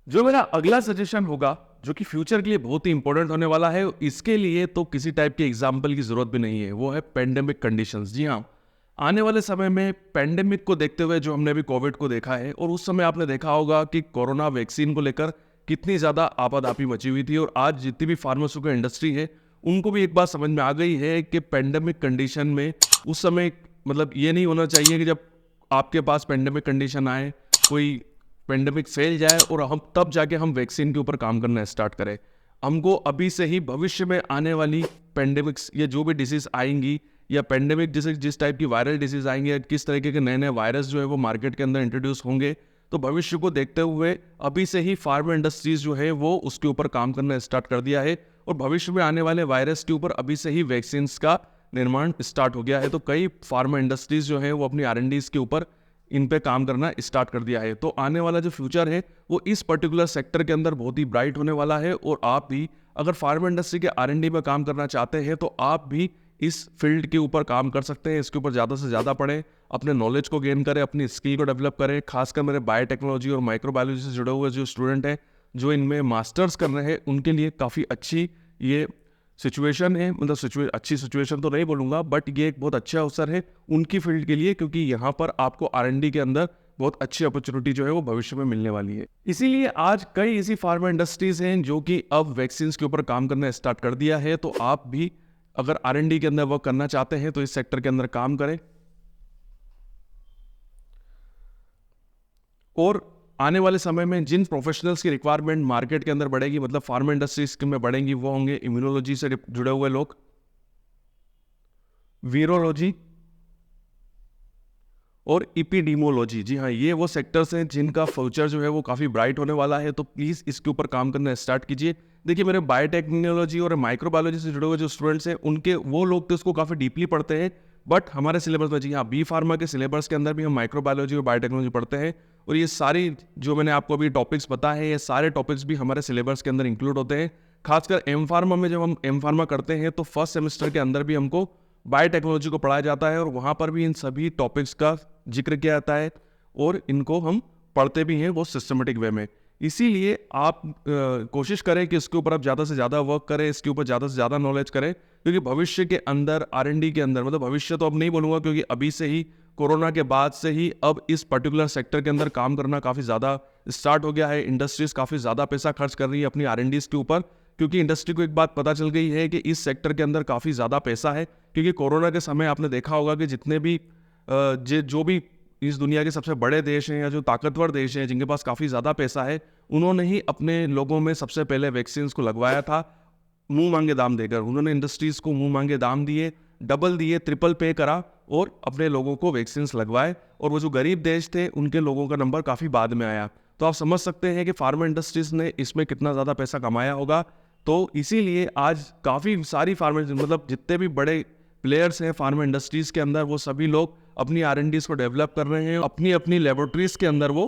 जो मेरा अगला सजेशन होगा, जो कि फ्यूचर के लिए बहुत ही इंपॉर्टेंट होने वाला है, इसके लिए तो किसी टाइप के एग्जाम्पल की जरूरत भी नहीं है। वो है पेंडेमिक कंडीशंस। जी हाँ, आने वाले समय में पेंडेमिक को देखते हुए जो हमने अभी कोविड को देखा है, और उस समय आपने देखा होगा कि कोरोना वैक्सीन को लेकर कितनी ज़्यादा आपाधापी मची हुई थी। और आज जितनी भी फार्मास्यूटिकल इंडस्ट्री है, उनको भी एक बात समझ में आ गई है कि पेंडेमिक कंडीशन में उस समय मतलब ये नहीं होना चाहिए कि जब आपके पास पेंडेमिक कंडीशन आए, कोई पेंडेमिक फैल जाए और हम तब जाके हम वैक्सीन के ऊपर काम करना स्टार्ट करें। हमको अभी से ही भविष्य में आने वाली पेंडेमिक्स या जो भी डिसीज आएंगी, या पेंडेमिक जैसे जिस टाइप की वायरल डिसीज आएंगे, या किस तरीके के नए नए वायरस जो है वो मार्केट के अंदर इंट्रोड्यूस होंगे, तो भविष्य को देखते हुए अभी से ही फार्मा इंडस्ट्रीज जो है वो उसके ऊपर काम करना स्टार्ट कर दिया है। और भविष्य में आने वाले वायरस के ऊपर अभी से ही वैक्सीन का निर्माण स्टार्ट हो गया है। तो कई फार्मा इंडस्ट्रीज जो है वो अपनी R&Ds के ऊपर इन पे काम करना स्टार्ट कर दिया है। तो आने वाला जो फ्यूचर है वो इस पर्टिकुलर सेक्टर के अंदर बहुत ही ब्राइट होने वाला है। और आप भी अगर फार्मा इंडस्ट्री के R&D में काम करना चाहते हैं, तो आप भी इस फील्ड के ऊपर काम कर सकते हैं। इसके ऊपर ज़्यादा से ज़्यादा पढ़ें, अपने नॉलेज को गेन करें, अपनी स्किल को डेवलप करें। खासकर मेरे बायोटेक्नोलॉजी और माइक्रोबायोलॉजी से जुड़े हुए जो स्टूडेंट हैं, जो इनमें मास्टर्स कर रहे हैं, उनके लिए काफ़ी अच्छी ये सिचुएशन है। मतलब अच्छी सिचुएशन तो नहीं बोलूँगा, बट ये एक बहुत अच्छा अवसर है उनकी फील्ड के लिए, क्योंकि यहाँ पर आपको R&D के अंदर बहुत अच्छी अपॉर्चुनिटी जो है वो भविष्य में मिलने वाली है। इसीलिए आज कई ऐसी फार्मा इंडस्ट्रीज हैं जो कि अब वैक्सीन के ऊपर काम करना स्टार्ट कर दिया है। तो आप भी अगर R&D के अंदर वर्क करना चाहते हैं, तो इस सेक्टर के अंदर काम करें। और आने वाले समय में जिन प्रोफेशनल्स की रिक्वायरमेंट मार्केट के अंदर बढ़ेगी, मतलब फार्मा इंडस्ट्रीज में बढ़ेंगी, वो होंगे इम्यूनोलॉजी से जुड़े हुए लोग, वीरोलॉजी और इपिडीमोलॉजी। जी हाँ, ये वो सेक्टर्स हैं जिनका फ्यूचर जो है वो काफ़ी ब्राइट होने वाला है। तो प्लीज़ इसके ऊपर काम करना स्टार्ट कीजिए। देखिए, मेरे बायोटेक्नोलॉजी और माइक्रोबायोलॉजी से जुड़े हुए जो स्टूडेंट्स हैं, उनके वो लोग तो इसको काफ़ी डीपली पढ़ते हैं, बट हमारे सिलेबस में, जी हाँ, बी फार्मा के सिलेबस के अंदर भी हम माइक्रोबायोलॉजी और बायोटेक्नोलॉजी पढ़ते हैं। और ये सारी जो मैंने आपको अभी टॉपिक्स बताए हैं, ये सारे टॉपिक्स भी हमारे सिलेबस के अंदर इंक्लूड होते हैं। खासकर एम फार्मा में जब हम एम फार्मा करते हैं, तो फर्स्ट सेमेस्टर के अंदर भी हमको बायोटेक्नोलॉजी को पढ़ाया जाता है, और वहाँ पर भी इन सभी टॉपिक्स का जिक्र किया जाता है, और इनको हम पढ़ते भी हैं वो सिस्टमेटिक वे में। इसीलिए आप कोशिश करें कि इसके ऊपर आप ज़्यादा से ज़्यादा वर्क करें, इसके ऊपर ज़्यादा से ज़्यादा नॉलेज करें, क्योंकि भविष्य के अंदर R&D के अंदर, मतलब भविष्य तो अब नहीं बोलूँगा, क्योंकि अभी से ही कोरोना के बाद से ही अब इस पर्टिकुलर सेक्टर के अंदर काम करना काफ़ी ज़्यादा स्टार्ट हो गया है। इंडस्ट्रीज काफ़ी ज़्यादा पैसा खर्च कर रही है अपनी R&Ds के ऊपर, क्योंकि इंडस्ट्री को एक बात पता चल गई है कि इस सेक्टर के अंदर काफ़ी ज़्यादा पैसा है। क्योंकि कोरोना के समय आपने देखा होगा कि जितने भी जो भी इस दुनिया के सबसे बड़े देश हैं, या जो ताकतवर देश हैं, जिनके पास काफ़ी ज़्यादा पैसा है, उन्होंने ही अपने लोगों में सबसे पहले वैक्सीन को लगवाया था, मुंह मांगे दाम देकर। उन्होंने इंडस्ट्रीज़ को मुंह मांगे दाम दिए, डबल दिए, ट्रिपल पे करा, और अपने लोगों को वैक्सीन लगवाए। और वो जो गरीब देश थे, उनके लोगों का नंबर काफ़ी बाद में आया। तो आप समझ सकते हैं कि फार्मा इंडस्ट्रीज़ ने इसमें कितना ज़्यादा पैसा कमाया होगा। तो इसीलिए आज काफ़ी सारी फार्मा, मतलब जितने भी बड़े प्लेयर्स हैं फार्मा इंडस्ट्रीज़ के अंदर, वो सभी लोग अपनी R&Ds को डेवलप कर रहे हैं, अपनी अपनी लेबोरेटरीज के अंदर वो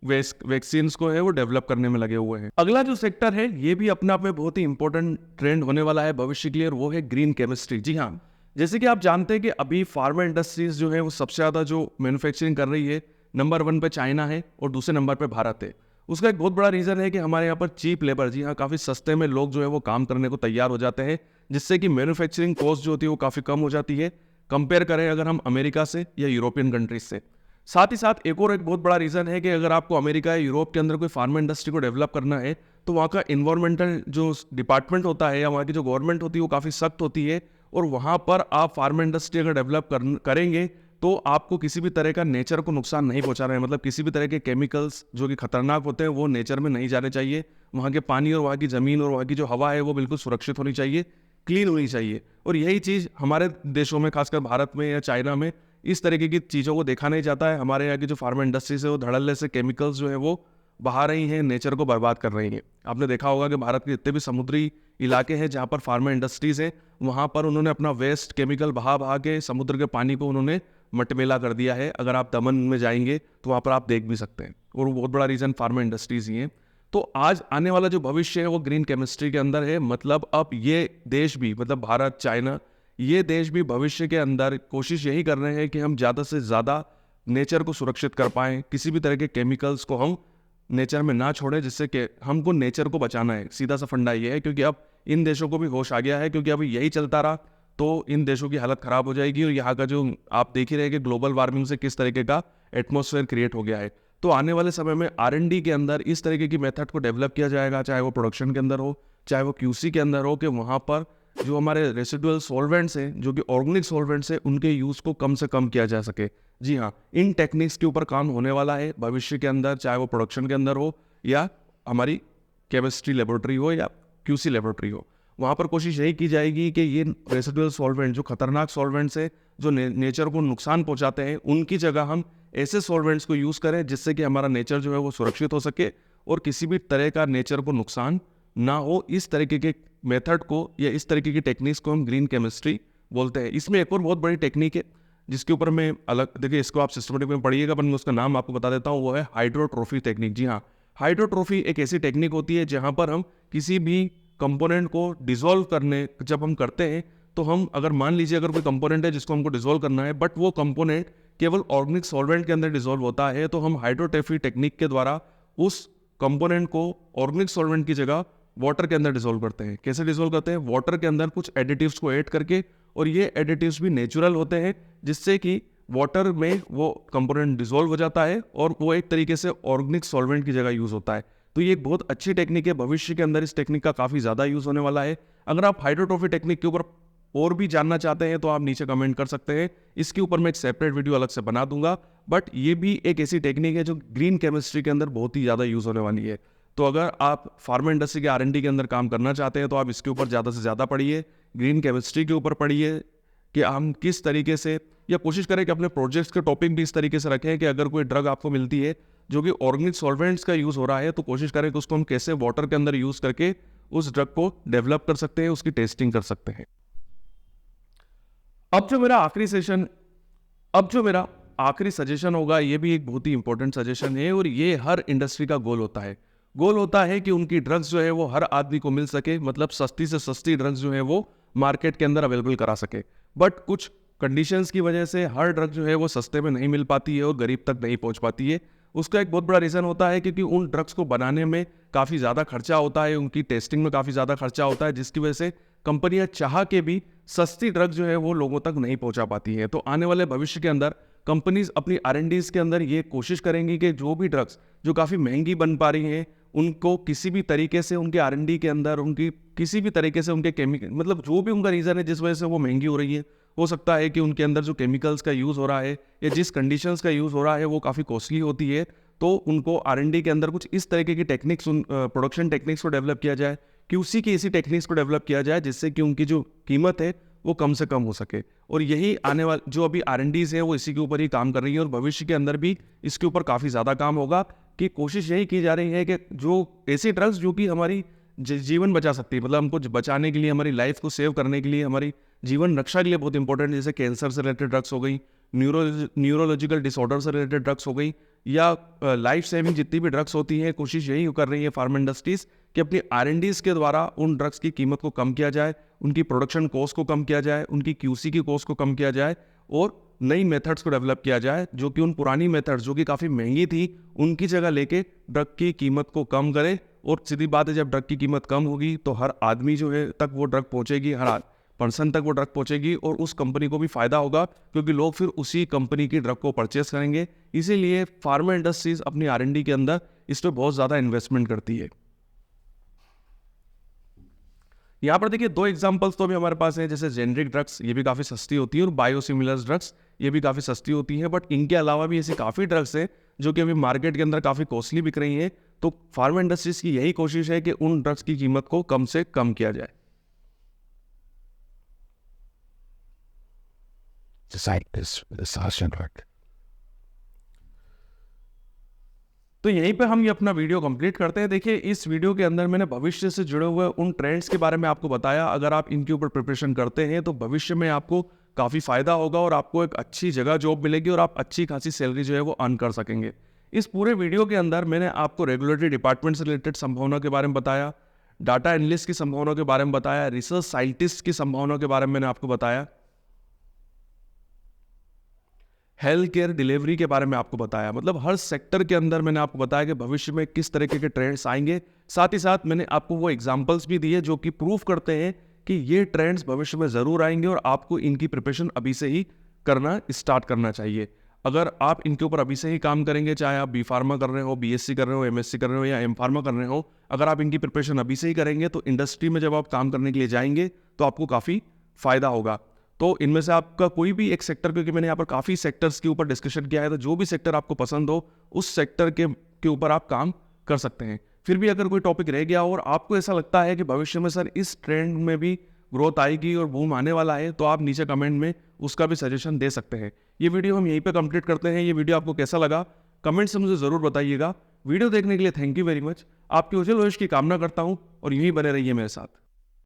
वैक्सीन्स को है वो डेवलप करने में लगे हुए हैं। अगला जो सेक्टर है, ये भी अपने आप में बहुत ही इंपॉर्टेंट ट्रेंड होने वाला है भविष्य के लिए, और वो है ग्रीन केमिस्ट्री। जी हाँ, जैसे कि आप जानते हैं कि अभी फार्मा इंडस्ट्रीज जो है वो सबसे ज़्यादा जो मैन्युफैक्चरिंग कर रही है, नंबर 1 पे चाइना है और दूसरे नंबर पे भारत है। उसका एक बहुत बड़ा रीज़न है कि हमारे यहाँ पर चीप लेबर, जी हाँ, काफ़ी सस्ते में लोग जो है वो काम करने को तैयार हो जाते हैं, जिससे कि मैन्युफैक्चरिंग कॉस्ट जो होती है वो काफ़ी कम हो जाती है, कंपेयर करें अगर हम अमेरिका से या यूरोपियन कंट्रीज से। साथ ही साथ एक बहुत बड़ा रीज़न है कि अगर आपको अमेरिका या यूरोप के अंदर कोई फार्मा इंडस्ट्री को डेवलप करना है, तो वहाँ का इन्वायरमेंटल जो डिपार्टमेंट होता है, या वहाँ की जो गवर्नमेंट होती है, वो काफ़ी सख्त होती है। और वहाँ पर आप फार्मा इंडस्ट्री अगर डेवलप करेंगे, तो आपको किसी भी तरह का नेचर को नुकसान नहीं पहुँचा रहे हैं, मतलब किसी भी तरह के केमिकल्स जो कि खतरनाक होते हैं वो नेचर में नहीं जाने चाहिए। वहाँ के पानी और वहाँ की ज़मीन और वहाँ की जो हवा है वो बिल्कुल सुरक्षित होनी चाहिए, क्लीन होनी चाहिए। और यही चीज़ हमारे देशों में, खासकर भारत में या चाइना में, इस तरीके की चीज़ों को देखा नहीं जाता है। हमारे यहाँ की जो फार्मा इंडस्ट्रीज है वो धड़ल्ले से केमिकल्स जो है वो बहा रही हैं, नेचर को बर्बाद कर रही हैं। आपने देखा होगा कि भारत के जितने भी समुद्री इलाके हैं जहाँ पर फार्मा इंडस्ट्रीज हैं, वहाँ पर उन्होंने अपना वेस्ट केमिकल बहा के समुद्र के पानी को उन्होंने मटमेला कर दिया है। अगर आप दमन में जाएंगे तो वहाँ पर आप देख भी सकते हैं, और वो बहुत बड़ा रीज़न फार्मा इंडस्ट्रीज ही है। तो आज आने वाला जो भविष्य है वो ग्रीन केमिस्ट्री के अंदर है। मतलब अब ये देश भी, मतलब भारत, चाइना, ये देश भी भविष्य के अंदर कोशिश यही कर रहे हैं कि हम ज़्यादा से ज़्यादा नेचर को सुरक्षित कर पाएँ, किसी भी तरह के केमिकल्स को हम नेचर में ना छोड़े, जिससे कि हमको नेचर को बचाना है। सीधा सा फंडा ये है, क्योंकि अब इन देशों को भी होश आ गया है, क्योंकि अभी यही चलता रहा तो इन देशों की हालत ख़राब हो जाएगी। और यहाँ का जो आप देख ही रहे कि ग्लोबल वार्मिंग से किस तरीके का एटमॉस्फेयर क्रिएट हो गया है। तो आने वाले समय में R&D के अंदर इस तरीके की मेथड को डेवलप किया जाएगा, चाहे वो प्रोडक्शन के अंदर हो, चाहे वो QC के अंदर हो, कि वहाँ पर जो हमारे रेसिडुअल सॉल्वेंट्स हैं, जो कि ऑर्गेनिक सॉल्वेंट्स हैं, उनके यूज़ को कम से कम किया जा सके। जी हाँ, इन टेक्निक्स के ऊपर काम होने वाला है भविष्य के अंदर, चाहे वो प्रोडक्शन के अंदर हो या हमारी केमिस्ट्री लेबोरेटरी हो या QC लेबोरेटरी हो। वहाँ पर कोशिश यही की जाएगी कि ये रेसिडुअल सॉल्वेंट, जो खतरनाक सॉल्वेंट्स है, जो नेचर को नुकसान पहुँचाते हैं, उनकी जगह हम ऐसे सॉल्वेंट्स को यूज़ करें जिससे कि हमारा नेचर जो है वो सुरक्षित हो सके और किसी भी तरह का नेचर को नुकसान ना हो। इस तरीके के मेथड को या इस तरीके की टेक्निक्स को हम ग्रीन केमिस्ट्री बोलते हैं। इसमें एक और बहुत बड़ी टेक्निक है जिसके ऊपर मैं अलग, देखिए इसको आप सिस्टमेटिक में पढ़िएगा, पर मैं उसका नाम आपको बता देता हूँ, वो है हाइड्रोट्रोफी टेक्निक। जी हाँ, हाइड्रोट्रोफी एक ऐसी टेक्निक होती है जहाँ पर हम किसी भी कंपोनेंट को डिसॉल्व करने जब हम करते हैं, तो हम अगर मान लीजिए अगर कोई कंपोनेंट है जिसको हमको डिसॉल्व करना है, बट वो कंपोनेंट केवल ऑर्गेनिक सॉल्वेंट के अंदर डिसॉल्व होता है, तो हम हाइड्रोट्रोफी टेक्निक के द्वारा उस कंपोनेंट को ऑर्गेनिक सॉल्वेंट की जगह वाटर के अंदर डिसॉल्व करते हैं। कैसे डिसॉल्व करते हैं? वाटर के अंदर कुछ एडिटिव्स को ऐड करके, और ये एडिटिव्स भी नेचुरल होते हैं, जिससे कि वाटर में वो कंपोनेंट डिसॉल्व हो जाता है और वो एक तरीके से ऑर्गेनिक सॉल्वेंट की जगह यूज होता है। तो ये एक बहुत अच्छी टेक्निक है, भविष्य के अंदर इस टेक्निक का काफ़ी ज़्यादा यूज़ होने वाला है। अगर आप हाइड्रोट्रोफी टेक्निक के ऊपर और भी जानना चाहते हैं तो आप नीचे कमेंट कर सकते हैं, इसके ऊपर मैं एक सेपरेट वीडियो अलग से बना दूंगा। बट ये भी एक ऐसी टेक्निक है जो ग्रीन केमिस्ट्री के अंदर बहुत ही ज़्यादा यूज़ होने वाली है। तो अगर आप फार्मा इंडस्ट्री के R&D के अंदर काम करना चाहते हैं तो आप इसके ऊपर ज़्यादा से ज़्यादा पढ़िए, ग्रीन केमिस्ट्री के ऊपर पढ़िए कि हम किस तरीके से, या कोशिश करें कि अपने प्रोजेक्ट्स के टॉपिक भी इस तरीके से रखें कि अगर कोई ड्रग आपको मिलती है जो कि ऑर्गेनिक सॉल्वेंट्स का यूज़ हो रहा है, तो कोशिश करें कि उसको हम कैसे वाटर के अंदर यूज़ करके उस ड्रग को डेवलप कर सकते हैं, उसकी टेस्टिंग कर सकते हैं। अब जो मेरा आखिरी सजेशन होगा, ये भी एक बहुत ही इंपॉर्टेंट सजेशन है, और ये हर इंडस्ट्री का गोल होता है कि उनकी ड्रग्स जो है वो हर आदमी को मिल सके, मतलब सस्ती से सस्ती ड्रग्स जो है वो मार्केट के अंदर अवेलेबल करा सके। बट कुछ कंडीशंस की वजह से हर ड्रग जो है वो सस्ते में नहीं मिल पाती है और गरीब तक नहीं पहुंच पाती है। उसका एक बहुत बड़ा रीज़न होता है क्योंकि उन ड्रग्स को बनाने में काफ़ी ज़्यादा खर्चा होता है, उनकी टेस्टिंग में काफ़ी ज़्यादा खर्चा होता है, जिसकी वजह से कंपनियां चाह के भी सस्ती ड्रग जो है वो लोगों तक नहीं पहुंचा पाती है। तो आने वाले भविष्य के अंदर कंपनीज अपनी R&Ds के अंदर ये कोशिश करेंगी कि जो भी ड्रग्स जो काफ़ी महंगी बन पा रही हैं, उनको किसी भी तरीके से उनके R&D के अंदर उनकी किसी भी तरीके से उनके केमिकल, मतलब जो भी उनका रीज़न है जिस वजह से वो महंगी हो रही है, हो सकता है कि उनके अंदर जो केमिकल्स का यूज़ हो रहा है या जिस कंडीशंस का यूज़ हो रहा है वो काफ़ी कॉस्टली होती है। तो उनको R&D के अंदर कुछ इस तरीके की टेक्निक्स, प्रोडक्शन टेक्निक्स को डेवलप किया जाए, QC की ऐसी टेक्निक्स को डेवलप किया जाए जिससे कि उनकी जो कीमत है वो कम से कम हो सके। और यही आने वाले जो अभी R&Ds है वो इसी के ऊपर ही काम कर रही है, और भविष्य के अंदर भी इसके ऊपर काफ़ी ज़्यादा काम होगा। कि कोशिश यही की जा रही है कि जो ऐसी ड्रग्स जो कि हमारी जीवन बचा सकती है, मतलब हमको बचाने के लिए, हमारी लाइफ को सेव करने के लिए, हमारी जीवन रक्षा के लिए बहुत इंपॉर्टेंट, जैसे कैंसर से रिलेटेड ड्रग्स हो गई, न्यूरोलॉजिकल डिसऑर्डर से रिलेटेड ड्रग्स हो गई, या लाइफ सेविंग जितनी भी ड्रग्स होती हैं, कोशिश यही कर रही है फार्मा इंडस्ट्रीज कि अपनी R&Ds के द्वारा उन ड्रग्स की कीमत को कम किया जाए, उनकी प्रोडक्शन कॉस्ट को कम किया जाए, उनकी QC की कॉस्ट को कम किया जाए, और नई मेथड्स को डेवलप किया जाए जो कि उन पुरानी मेथड्स जो कि काफ़ी महंगी थी उनकी जगह लेके ड्रग की कीमत को कम करे। और सीधी बात है, जब ड्रग की कीमत कम होगी तो हर आदमी जो है तक वो ड्रग पहुंचेगी, हर पर्सन तक वो ड्रग पहुंचेगी, और उस कंपनी को भी फायदा होगा क्योंकि लोग फिर उसी कंपनी की ड्रग को परचेस करेंगे। इसीलिए फार्मा इंडस्ट्रीज अपनी R&D के अंदर इस पर बहुत ज़्यादा इन्वेस्टमेंट करती है। यहाँ पर देखिए दो एग्जांपल्स तो भी हमारे पास हैं, जैसे जेनरिक ड्रग्स, ये भी काफ़ी सस्ती होती है, और बायोसिमिलर्स ड्रग्स, ये भी काफ़ी सस्ती होती है। बट इनके अलावा भी ऐसी काफ़ी ड्रग्स हैं जो कि अभी मार्केट के अंदर काफ़ी कॉस्टली बिक रही हैं। तो फार्मा इंडस्ट्रीज की यही कोशिश है कि उन ड्रग्स की कीमत को कम से कम किया जाए। तो यहीं पे हम ये अपना वीडियो कंप्लीट करते हैं। देखिए इस वीडियो के अंदर मैंने भविष्य से जुड़े हुए उन ट्रेंड्स के बारे में आपको बताया। अगर आप इनके ऊपर प्रिपरेशन करते हैं तो भविष्य में आपको काफ़ी फायदा होगा और आपको एक अच्छी जगह जॉब मिलेगी और आप अच्छी खासी सैलरी जो है वो अर्न कर सकेंगे। इस पूरे वीडियो के अंदर मैंने आपको रेगुलेटरी डिपार्टमेंट से रिलेटेड संभावना के बारे में बताया, डाटा एनालिस्ट की संभावना के बारे में बताया, रिसर्च साइंटिस्ट की संभावना के बारे में मैंने आपको बताया, हेल्थ केयर डिलीवरी के बारे में आपको बताया। मतलब हर सेक्टर के अंदर मैंने आपको बताया कि भविष्य में किस तरीके के ट्रेंड्स आएंगे। साथ ही साथ मैंने आपको वो एग्जांपल्स भी दिए जो कि प्रूव करते हैं कि ये ट्रेंड्स भविष्य में ज़रूर आएंगे और आपको इनकी प्रिपरेशन अभी से ही करना स्टार्ट करना चाहिए। अगर आप इनके ऊपर अभी से ही काम करेंगे, चाहे आप बी फार्मा कर रहे हो, बीएससी कर रहे हो, एमएससी कर रहे हो या एम फार्मा कर रहे हो, अगर आप इनकी प्रिपरेशन अभी से ही करेंगे तो इंडस्ट्री में जब आप काम करने के लिए जाएंगे तो आपको काफ़ी फायदा होगा। तो इनमें से आपका कोई भी एक सेक्टर, क्योंकि मैंने यहाँ पर काफ़ी सेक्टर्स के ऊपर डिस्कशन किया है, तो जो भी सेक्टर आपको पसंद हो उस सेक्टर के ऊपर आप काम कर सकते हैं। फिर भी अगर कोई टॉपिक रह गया और आपको ऐसा लगता है कि भविष्य में सर इस ट्रेंड में भी ग्रोथ आएगी और बूम आने वाला है, तो आप नीचे कमेंट में उसका भी सजेशन दे सकते हैं। ये वीडियो हम यहीं पे कंप्लीट करते हैं। ये वीडियो आपको कैसा लगा कमेंट से मुझे ज़रूर बताइएगा। वीडियो देखने के लिए थैंक यू वेरी मच। आपके उज्जवल भविष्य की कामना करता हूँ और यूं ही बने रहिए मेरे साथ।